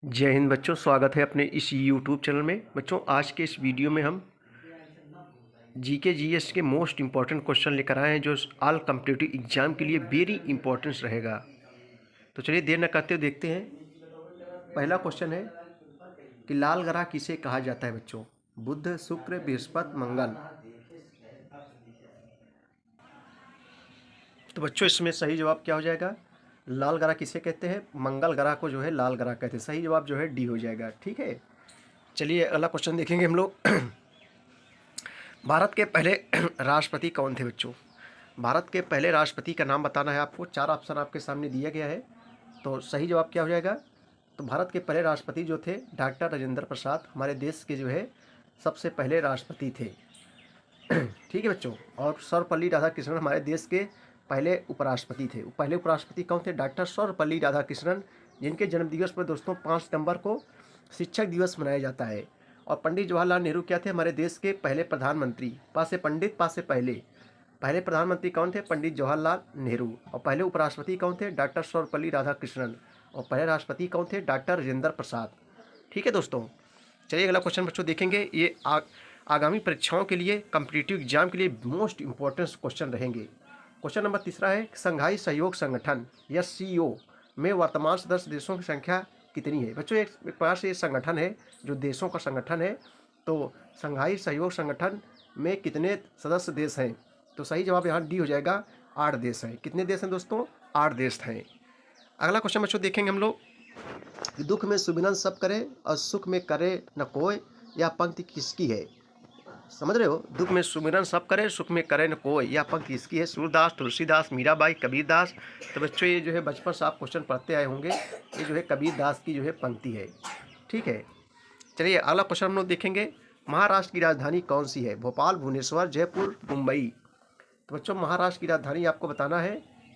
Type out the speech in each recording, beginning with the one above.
जय हिंद बच्चों, स्वागत है अपने इस यूट्यूब चैनल में। बच्चों, आज के इस वीडियो में हम जीके जीएस के मोस्ट इम्पॉर्टेंट क्वेश्चन लेकर आए हैं जो ऑल कॉम्पिटिटिव एग्जाम के लिए वेरी इंपॉर्टेंस रहेगा। तो चलिए देर न करते हुए देखते हैं। पहला क्वेश्चन है कि लाल ग्रह किसे कहा जाता है बच्चों? बुध, शुक्र, बृहस्पति, मंगल। तो बच्चों इसमें सही जवाब क्या हो जाएगा? लाल ग्रह किसे कहते हैं? मंगल ग्रह को जो है लाल ग्रह कहते हैं। सही जवाब जो है डी हो जाएगा। ठीक है, चलिए अगला क्वेश्चन देखेंगे हम लोग। भारत के पहले राष्ट्रपति कौन थे बच्चों? भारत के पहले राष्ट्रपति का नाम बताना है आपको। 4 ऑप्शन आपके सामने दिया गया है, तो सही जवाब क्या हो जाएगा? तो भारत के पहले राष्ट्रपति जो थे डॉक्टर राजेंद्र प्रसाद हमारे देश के जो है सबसे पहले राष्ट्रपति थे। ठीक है बच्चों, और सर्वपल्ली राधाकृष्णन हमारे देश के पहले उपराष्ट्रपति थे। पहले उपराष्ट्रपति कौन थे? डॉक्टर सर्वपल्ली राधाकृष्णन, जिनके जन्मदिवस पर दोस्तों 5 सितंबर को शिक्षक दिवस मनाया जाता है। और पंडित जवाहरलाल नेहरू क्या थे? हमारे देश के पहले प्रधानमंत्री। पास से पंडित, पास से पहले प्रधानमंत्री कौन थे? पंडित जवाहरलाल नेहरू। और पहले उपराष्ट्रपति कौन थे? डॉक्टर सर्वपल्ली राधाकृष्णन। और पहले राष्ट्रपति कौन थे? डॉक्टर राजेंद्र प्रसाद। ठीक है दोस्तों, चलिए अगला क्वेश्चन बच्चों देखेंगे। ये आगामी परीक्षाओं के लिए, कॉम्पिटिटिव एग्जाम के लिए मोस्ट इंपॉर्टेंट क्वेश्चन रहेंगे। क्वेश्चन नंबर तीसरा है, संघाई सहयोग संगठन या सीओ में वर्तमान सदस्य देशों की संख्या कितनी है? बच्चों एक प्रकार से ये संगठन है जो देशों का संगठन है। तो संघाई सहयोग संगठन में कितने सदस्य देश हैं? तो सही जवाब यहाँ डी हो जाएगा, 8 देश हैं। कितने देश हैं दोस्तों? 8 देश हैं। अगला क्वेश्चन बच्चों देखेंगे हम लोग। दुख में सुमिरन सब करे और सुख में करे न कोई, यह पंक्ति किसकी है? समझ रहे हो? दुख में सुमिरन सब करे, सुख में करे न कोई, यह पंक्ति किसकी है? सूरदास, तुलसीदास, मीराबाई, कबीरदास। तो बच्चों ये जो है बचपन से आप क्वेश्चन पढ़ते आए होंगे, ये जो है कबीरदास की जो है पंक्ति है। ठीक है, चलिए अगला क्वेश्चन हम लोग देखेंगे। महाराष्ट्र की राजधानी कौन सी है? भोपाल, भुवनेश्वर, जयपुर, मुंबई। तो बच्चों महाराष्ट्र की राजधानी आपको बताना है।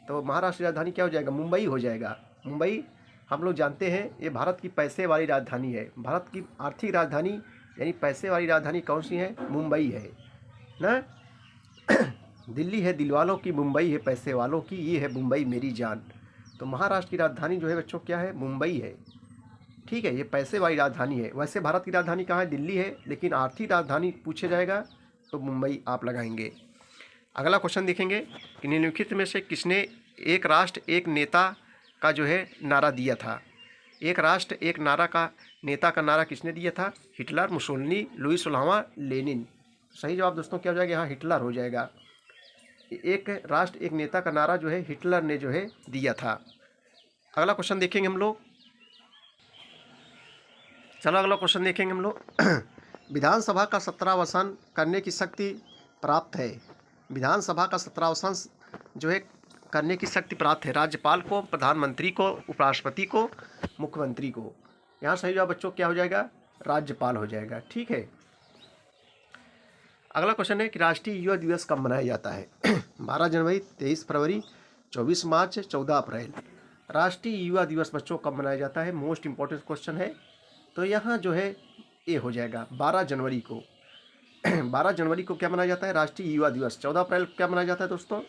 तो महाराष्ट्र की राजधानी क्या हो जाएगा? मुंबई हो जाएगा। मुंबई हम लोग जानते हैं ये भारत की पैसे वाली राजधानी है। भारत की आर्थिक राजधानी यानी पैसे वाली राजधानी कौन सी है? मुंबई है ना। दिल्ली है दिल वालों की, मुंबई है पैसे वालों की, ये है मुंबई मेरी जान। तो महाराष्ट्र की राजधानी जो है बच्चों क्या है? मुंबई है। ठीक है, ये पैसे वाली राजधानी है। वैसे भारत की राजधानी कहाँ है? दिल्ली है, लेकिन आर्थिक राजधानी पूछे जाएगा तो मुंबई आप लगाएंगे। अगला क्वेश्चन देखेंगे कि निम्नलिखित में से किसने एक राष्ट्र एक नेता का जो है नारा दिया था? एक राष्ट्र एक नारा का नेता का नारा किसने दिया था? हिटलर, मुसोलिनी, लुईस 16वां, लेनिन। सही जवाब दोस्तों क्या हो जाएगा? यहाँ हिटलर हो जाएगा। एक राष्ट्र एक नेता का नारा जो है हिटलर ने जो है दिया था। अगला क्वेश्चन देखेंगे हम लोग। चलो अगला क्वेश्चन देखेंगे हम लोग। विधानसभा का 17वासन करने की शक्ति प्राप्त है। विधानसभा का 17वासन जो है करने की शक्ति प्राप्त है राज्यपाल को, प्रधानमंत्री को, उपराष्ट्रपति को, मुख्यमंत्री को। यहाँ सही जवाब बच्चों क्या हो जाएगा? राज्यपाल हो जाएगा। ठीक है, अगला क्वेश्चन है कि राष्ट्रीय युवा दिवस कब मनाया जाता है? 12 जनवरी, 23 फरवरी, 24 मार्च, 14 अप्रैल। राष्ट्रीय युवा दिवस बच्चों कब मनाया जाता है? मोस्ट इंपॉर्टेंट क्वेश्चन है। तो यहाँ जो है ये हो जाएगा 12 जनवरी को। 12 जनवरी को क्या मनाया जाता है? राष्ट्रीय युवा दिवस। 14 अप्रैल को क्या मनाया जाता है दोस्तों?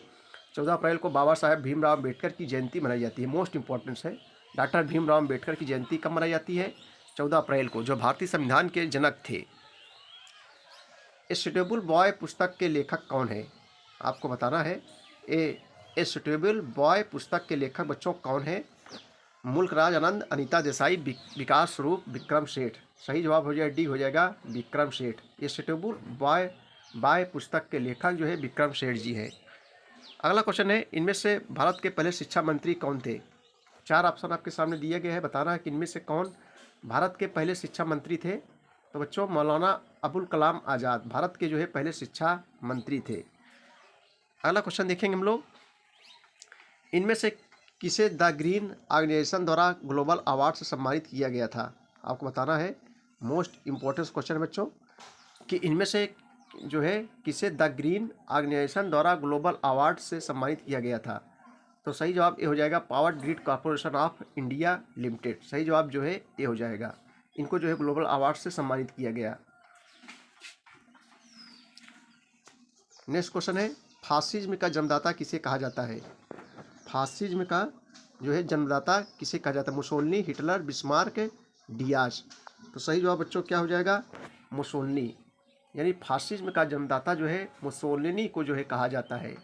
14 अप्रैल को बाबा साहेब भीमराव अम्बेडकर की जयंती मनाई जाती है। मोस्ट इंपॉर्टेंस है। डॉक्टर भीमराव अम्बेडकर की जयंती कब मनाई जाती है? 14 अप्रैल को, जो भारतीय संविधान के जनक थे। ए सुटेबल बॉय पुस्तक के लेखक कौन है? आपको बताना है। ए सुटेबल बॉय पुस्तक के लेखक बच्चों कौन है? मुल्कराज आनंद, अनीता देसाई, विकास स्वरूप, विक्रम सेठ। सही जवाब हो जाएगा डी हो जाएगा, विक्रम सेठ। ये सुटेबल बॉय पुस्तक के लेखक जो है विक्रम सेठ जी है। अगला क्वेश्चन है, इनमें से भारत के पहले शिक्षा मंत्री कौन थे? 4 ऑप्शन आपके सामने दिए गए हैं। बताना है कि इनमें से कौन भारत के पहले शिक्षा मंत्री थे। तो बच्चों मौलाना अबुल कलाम आज़ाद भारत के जो है पहले शिक्षा मंत्री थे। अगला क्वेश्चन देखेंगे हम लोग। इनमें से किसे द ग्रीन ऑर्गेनाइजेशन द्वारा ग्लोबल अवार्ड से सम्मानित किया गया था? आपको बताना है। मोस्ट इंपॉर्टेंट क्वेश्चन बच्चों कि इनमें से जो है किसे द ग्रीन ऑर्गेनाइजेशन द्वारा ग्लोबल अवार्ड से सम्मानित किया गया था? तो सही जवाब ये हो जाएगा, power grid corporation of India limited. सही जवाब जो है ये हो जाएगा। इनको जो है ग्लोबल अवार्ड से सम्मानित किया गया। नेक्स्ट क्वेश्चन है, फासिज्म का जन्मदाता किसे कहा जाता है? फासिज्म का जो है जन्मदाता किसे कहा जाता है? Mussolini, Hitler, Bismarck Diaz. तो सही जवाब बच्चों क्या हो जाएगा? मुसोलिनी। यानी फासिज्म का जन्मदाता जो है मुसोलिनी को जो है कहा जाता है।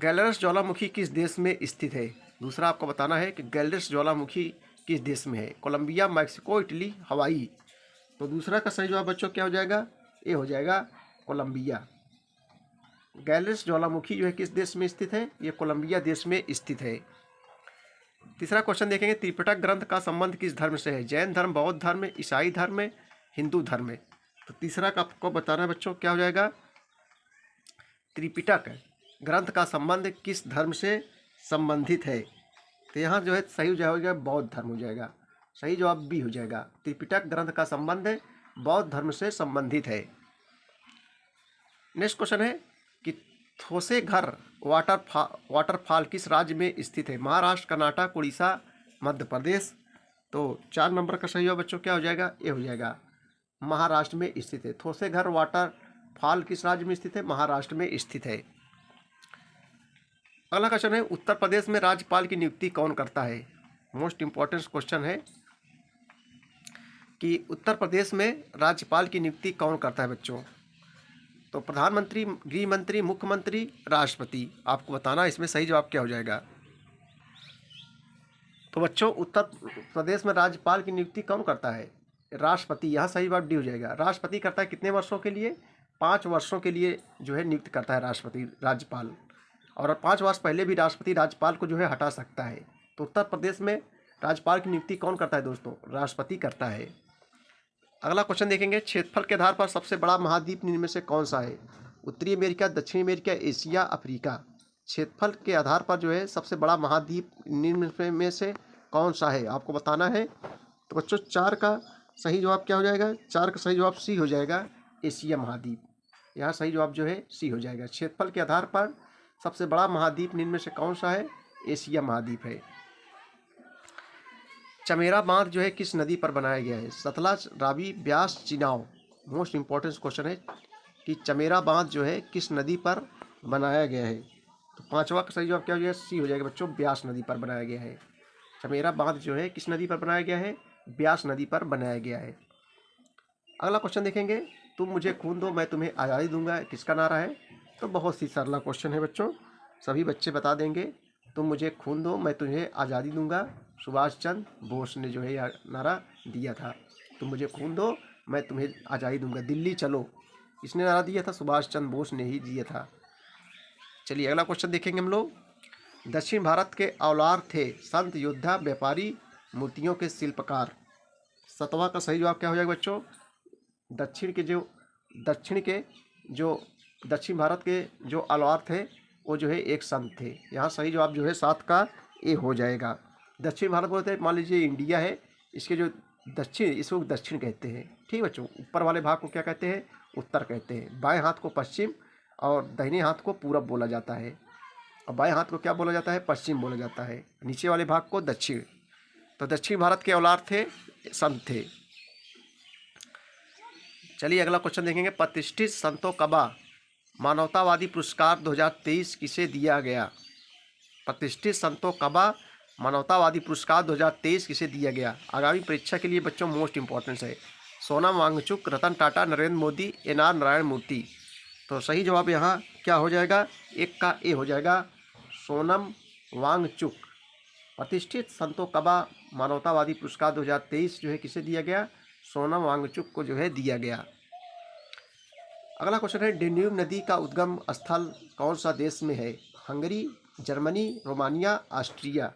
गैलरस ज्वालामुखी किस देश में स्थित है? दूसरा आपको बताना है कि गैलरस ज्वालामुखी किस देश में है? कोलंबिया, मैक्सिको, इटली, हवाई। तो दूसरा का सही जवाब बच्चों क्या हो जाएगा? ये हो जाएगा कोलंबिया। गैलरस ज्वालामुखी जो है किस देश में स्थित है? ये कोलंबिया देश में स्थित है। तीसरा क्वेश्चन देखेंगे, त्रिपिटक ग्रंथ का संबंध किस धर्म से है? जैन धर्म, बौद्ध धर्म, ईसाई धर्म, हिंदू धर्म। तो तीसरा का आपको बताना है बच्चों क्या हो जाएगा? त्रिपिटक ग्रंथ का संबंध किस धर्म से संबंधित है? तो यहाँ जो है सही हो जाएगा बौद्ध धर्म हो जाएगा। सही जवाब बी हो जाएगा। त्रिपिटक ग्रंथ का संबंध बौद्ध धर्म से संबंधित है। नेक्स्ट क्वेश्चन है कि थोसेघर वाटरफॉल किस राज्य में स्थित है? महाराष्ट्र, कर्नाटक, उड़ीसा, मध्य प्रदेश। तो 4 नंबर का सही जवाब बच्चों क्या हो जाएगा? ये हो जाएगा महाराष्ट्र में स्थित है। थोसेघर वाटरफॉल किस राज्य में स्थित है? महाराष्ट्र में स्थित है। अगला क्वेश्चन है, उत्तर प्रदेश में राज्यपाल की नियुक्ति कौन करता है? मोस्ट इंपॉर्टेंट क्वेश्चन है कि उत्तर प्रदेश में राज्यपाल की नियुक्ति कौन करता है बच्चों? तो प्रधानमंत्री, गृह मंत्री, मुख्यमंत्री, राष्ट्रपति। आपको बताना इसमें सही जवाब क्या हो जाएगा। तो बच्चों उत्तर प्रदेश में राज्यपाल की नियुक्ति कौन करता है? राष्ट्रपति। यहाँ सही जवाब डी हो जाएगा। राष्ट्रपति करता है कितने वर्षों के लिए? 5 वर्षों के लिए जो है नियुक्त करता है राष्ट्रपति राज्यपाल। और 5 वर्ष पहले भी राष्ट्रपति राज्यपाल को जो है हटा सकता है। तो उत्तर प्रदेश में राज्यपाल की नियुक्ति कौन करता है दोस्तों? राष्ट्रपति करता है। अगला क्वेश्चन देखेंगे, क्षेत्रफल के आधार पर सबसे बड़ा महाद्वीप निम्न में से कौन सा है? उत्तरी अमेरिका, दक्षिण अमेरिका, एशिया, अफ्रीका। क्षेत्रफल के आधार पर जो है सबसे बड़ा महाद्वीप निम्न में से कौन सा है? आपको बताना है। तो बच्चों 4 का सही जवाब क्या हो जाएगा? 4 का सही जवाब सी हो जाएगा, एशिया महाद्वीप। यहाँ सही जवाब जो है सी हो जाएगा। क्षेत्रफल के आधार पर सबसे बड़ा महाद्वीप निम्न में से कौन सा है? एशिया महाद्वीप है। चमेरा बांध जो है किस नदी पर बनाया गया है? Sutlej, Ravi, Beas, Chenab. Most important question है कि चमेरा बांध जो है किस नदी पर बनाया गया है? तो 5वां का सही जवाब क्या हो जाएगा? सी हो जाएगा बच्चों, ब्यास नदी पर बनाया गया है। चमेरा बांध जो है किस नदी पर बनाया गया है? ब्यास नदी पर बनाया गया है। अगला क्वेश्चन देखेंगे, तुम मुझे खून दो मैं तुम्हें आज़ादी दूंगा, किसका नारा है? तो बहुत ही सरल क्वेश्चन है बच्चों, सभी बच्चे बता देंगे। तुम मुझे खून दो मैं तुम्हें आज़ादी दूंगा, सुभाष चंद्र बोस ने जो है यह नारा दिया था। तुम मुझे खून दो मैं तुम्हें आज़ादी दूंगा, दिल्ली चलो, इसने नारा दिया था? सुभाष चंद्र बोस ने ही दिया था। चलिए अगला क्वेश्चन देखेंगे हम लोग। दक्षिण भारत के औलार थे संत, योद्धा, व्यापारी, मूर्तियों के शिल्पकार। 7वां का सही जवाब क्या हो जाएगा बच्चों? दक्षिण भारत के जो अलवार थे वो जो है एक संत थे। यहाँ सही जवाब जो है 7 का ए हो जाएगा। दक्षिण भारत बोलते हैं, मान लीजिए इंडिया है, इसके जो दक्षिण, इसको दक्षिण कहते हैं। ठीक बच्चों, ऊपर वाले भाग को क्या कहते हैं? उत्तर कहते हैं। बाएं हाथ को पश्चिम और दाहिने हाथ को पूरब बोला जाता है, और बाएं हाथ को क्या बोला जाता है? पश्चिम बोला जाता है। नीचे वाले भाग को दक्षिण। तो दक्षिण भारत के औलार थे, संत थे। चलिए अगला क्वेश्चन देखेंगे, प्रतिष्ठित संतो कबा मानवतावादी पुरस्कार 2023 किसे दिया गया? प्रतिष्ठित संतो कबा मानवतावादी पुरस्कार 2023 किसे दिया गया? आगामी परीक्षा के लिए बच्चों मोस्ट इंपॉर्टेंस है। सोनम वांगचुक, रतन टाटा, नरेंद्र मोदी, एन.आर. नारायण मूर्ति। तो सही जवाब यहाँ क्या हो जाएगा? 1 का ए हो जाएगा, सोनम वांगचुक। प्रतिष्ठित संतो कबा मानवतावादी पुरस्कार 2023 जो है किसे दिया गया? सोनम वांगचुक को जो है दिया गया। अगला क्वेश्चन है, डेन्यूब नदी का उद्गम स्थल कौन सा देश में है? Hungary, Germany, Romania, Austria.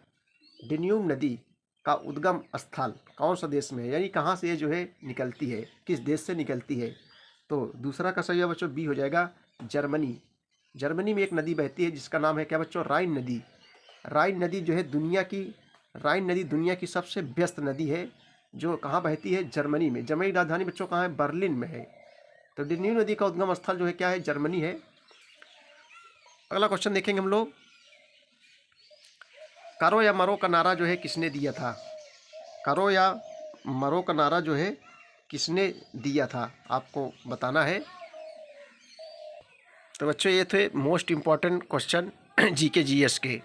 Danube नदी का उद्गम स्थल कौन सा देश में है? यानी कहाँ से ये जो है निकलती है, किस देश से निकलती है? तो दूसरा का सही बच्चों बी हो जाएगा, जर्मनी। जर्मनी में एक नदी बहती है जिसका नाम है क्या बच्चों? राइन नदी। राइन नदी जो है दुनिया की सबसे व्यस्त नदी है, जो कहाँ बहती है? जर्मनी में। जर्मनी की राजधानी बच्चों कहाँ है? बर्लिन में है। तो डेन्यूब नदी का उद्गम स्थल जो है क्या है? जर्मनी है। अगला क्वेश्चन देखेंगे हम लोग, करो या मरो का नारा जो है किसने दिया था? करो या मरो का नारा जो है किसने दिया था? आपको बताना है। तो बच्चों ये थे most important question GK GS के।